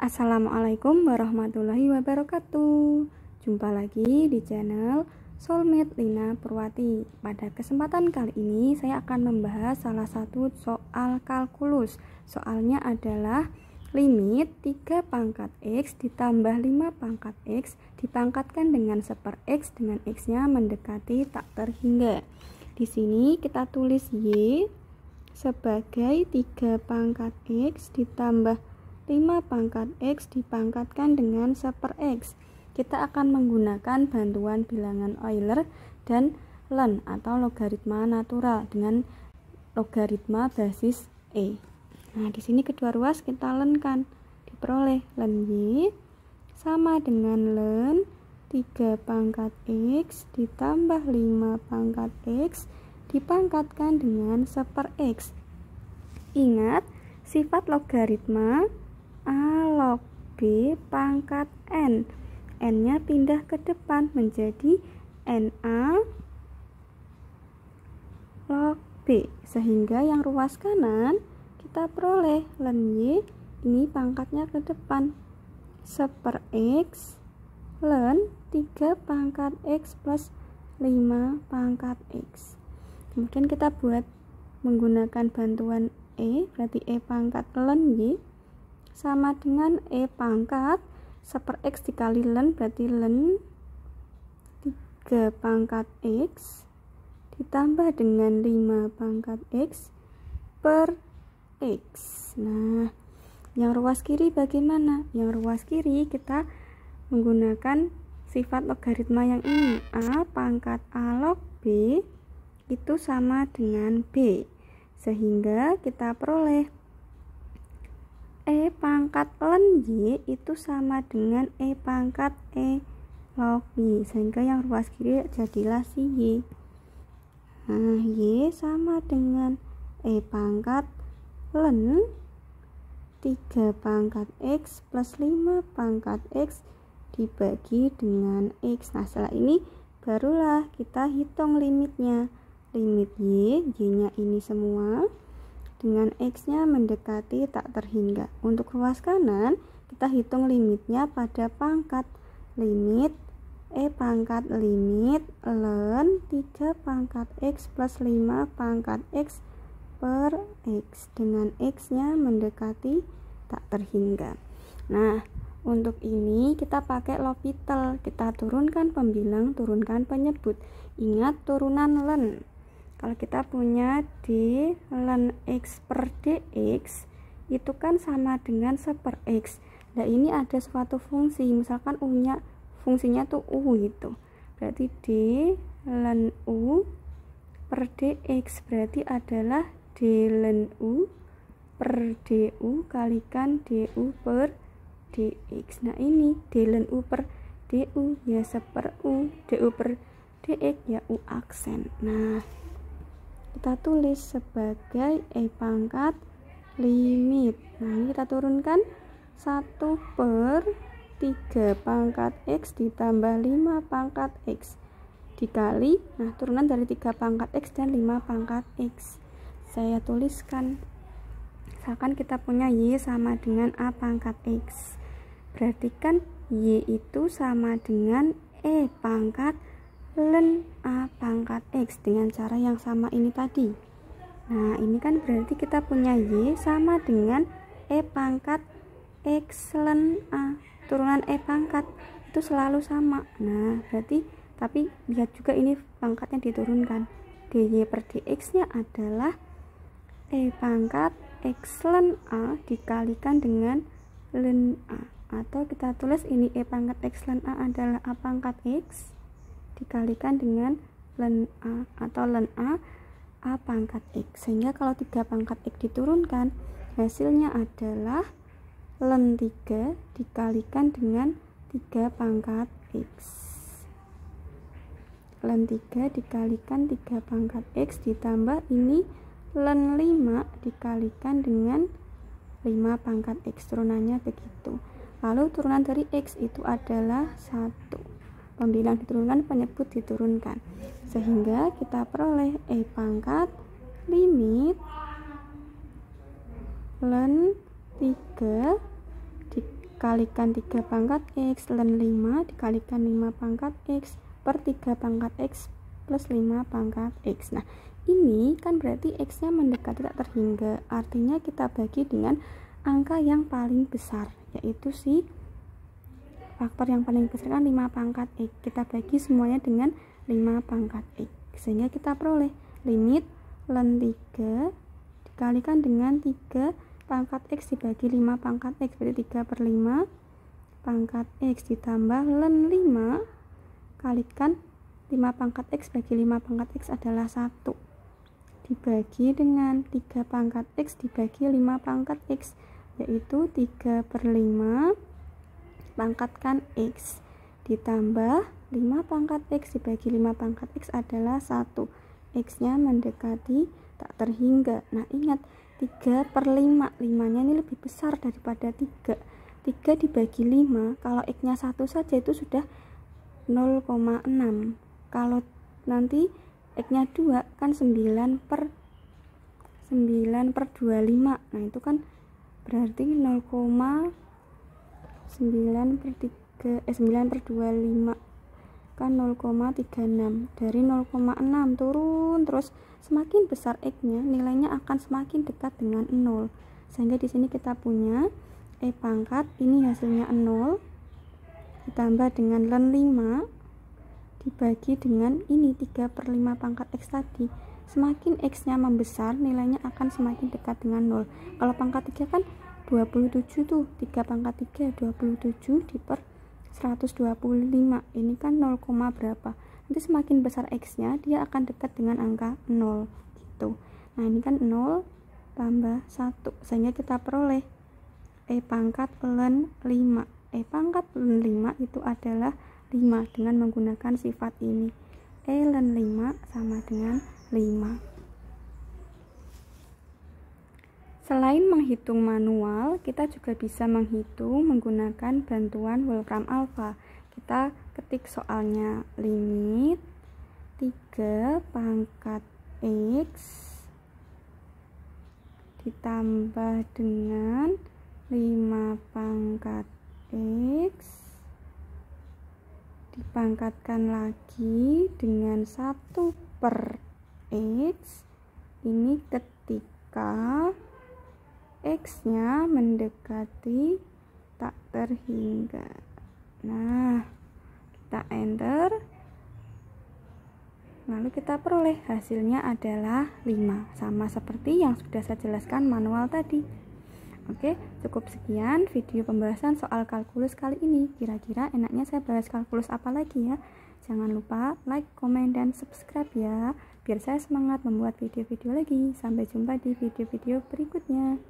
Assalamualaikum warahmatullahi wabarakatuh. Jumpa lagi di channel Soulmate Lina Purwati. Pada kesempatan kali ini saya akan membahas salah satu soal kalkulus. Soalnya adalah limit 3 pangkat X ditambah 5 pangkat X dipangkatkan dengan 1/x dengan X nya mendekati tak terhingga. Di sini kita tulis Y sebagai 3 pangkat X ditambah 5 pangkat X dipangkatkan dengan 1/x. Kita akan menggunakan bantuan bilangan Euler dan ln atau logaritma natural dengan logaritma basis E. Nah, di sini kedua ruas kita ln-kan. Diperoleh ln Y sama dengan ln 3 pangkat X ditambah 5 pangkat X dipangkatkan dengan 1/x. Ingat, sifat logaritma A log B pangkat N. N-nya pindah ke depan menjadi NA log B. Sehingga yang ruas kanan kita peroleh ln Y ini pangkatnya ke depan 1/x ln 3 pangkat X plus 5 pangkat X. Kemudian kita buat menggunakan bantuan E, berarti E pangkat ln Y sama dengan E pangkat 1/x dikali ln, berarti ln 3 pangkat X ditambah dengan 5 pangkat X per X. Nah, yang ruas kiri bagaimana? Yang ruas kiri kita menggunakan sifat logaritma yang ini. A pangkat A log B itu sama dengan B. Sehingga kita peroleh E pangkat ln Y itu sama dengan E pangkat E log Y. Sehingga yang ruas kiri jadilah si Y. Nah, Y sama dengan E pangkat ln 3 pangkat X plus 5 pangkat X dibagi dengan X. Nah, setelah ini barulah kita hitung limitnya. Limit Y, Y-nya ini semua dengan X-nya mendekati tak terhingga. Untuk ruas kanan, kita hitung limitnya pada pangkat. Limit E pangkat limit ln 3 pangkat X plus 5 pangkat X per X dengan X-nya mendekati tak terhingga. Nah, untuk ini kita pakai L'Hopital. Kita turunkan pembilang, turunkan penyebut. Ingat turunan ln. Kalau kita punya D ln X per dx itu kan sama dengan 1/x. Nah, ini ada suatu fungsi, misalkan U-nya fungsinya tuh U gitu. Berarti D ln U per dx berarti adalah D ln U per du kalikan du per dx. Nah, ini D ln U per du ya 1/U, du per dx ya U aksen. Nah, kita tulis sebagai E pangkat limit. Nah, ini kita turunkan 1/3 pangkat X ditambah 5 pangkat X dikali, nah turunan dari 3 pangkat X dan 5 pangkat X. Saya tuliskan, misalkan kita punya Y sama dengan A pangkat X, berarti kan Y itu sama dengan E pangkat ln A pangkat X dengan cara yang sama ini tadi. Nah, ini kan berarti kita punya Y sama dengan E pangkat X ln A. Turunan E pangkat itu selalu sama. Nah, berarti tapi lihat juga ini pangkatnya diturunkan. dy per dx nya adalah E pangkat X ln A dikalikan dengan ln A. Atau kita tulis ini E pangkat X ln A adalah A pangkat X dikalikan dengan ln A atau ln A pangkat X. Sehingga kalau 3 pangkat X diturunkan, hasilnya adalah ln 3 dikalikan dengan 3 pangkat X. Ln 3 dikalikan 3 pangkat X ditambah ini ln 5 dikalikan dengan 5 pangkat X. Turunannya begitu. Lalu turunan dari X itu adalah 1. Pembilang diturunkan, penyebut diturunkan, sehingga kita peroleh E pangkat limit ln 3 dikalikan 3 pangkat X, ln 5 dikalikan 5 pangkat X per 3 pangkat X plus 5 pangkat X. Nah, ini kan berarti X nya mendekati tak terhingga, artinya kita bagi dengan angka yang paling besar, yaitu si faktor yang paling besar kan 5 pangkat X. Kita bagi semuanya dengan 5 pangkat X, sehingga kita peroleh limit ln 3 dikalikan dengan 3 pangkat X dibagi 5 pangkat X, berarti 3 per 5 pangkat X ditambah ln 5 kalikan 5 pangkat X bagi 5 pangkat X adalah 1 dibagi dengan 3 pangkat X dibagi 5 pangkat X, yaitu 3 per 5 pangkatkan X ditambah 5 pangkat X dibagi 5 pangkat X adalah 1. X nya mendekati tak terhingga. Nah, ingat 3 per 5, 5 nya ini lebih besar daripada 3 dibagi 5, kalau X nya 1 saja itu sudah 0,6. Kalau nanti X nya 2 kan 9 per 25, nah itu kan berarti 9 per 25 kan 0,36. Dari 0,6 turun terus semakin besar X nya, nilainya akan semakin dekat dengan 0, sehingga di sini kita punya E pangkat ini hasilnya 0 ditambah dengan ln 5 dibagi dengan ini 3 per 5 pangkat X tadi. Semakin X nya membesar, nilainya akan semakin dekat dengan 0. Kalau pangkat 3 kan 27 tuh, 3 pangkat 3 27 di per 125, ini kan 0, berapa. Nanti semakin besar X nya, dia akan dekat dengan angka 0 gitu. Nah, ini kan 0 tambah 1, sehingga kita peroleh E pangkat ln 5. E pangkat ln 5 itu adalah 5 dengan menggunakan sifat ini. E ln 5 sama dengan 5. Selain menghitung manual, kita juga bisa menghitung menggunakan bantuan Wolfram Alpha. Kita ketik soalnya, limit 3 pangkat X ditambah dengan 5 pangkat X dipangkatkan lagi dengan 1 per X, ini ketika X nya mendekati tak terhingga. Nah, kita enter, lalu kita peroleh hasilnya adalah 5, sama seperti yang sudah saya jelaskan manual tadi. Oke, cukup sekian video pembahasan soal kalkulus kali ini. Kira-kira enaknya saya bahas kalkulus apa lagi ya? Jangan lupa like, komen, dan subscribe ya, biar saya semangat membuat video-video lagi. Sampai jumpa di video-video berikutnya.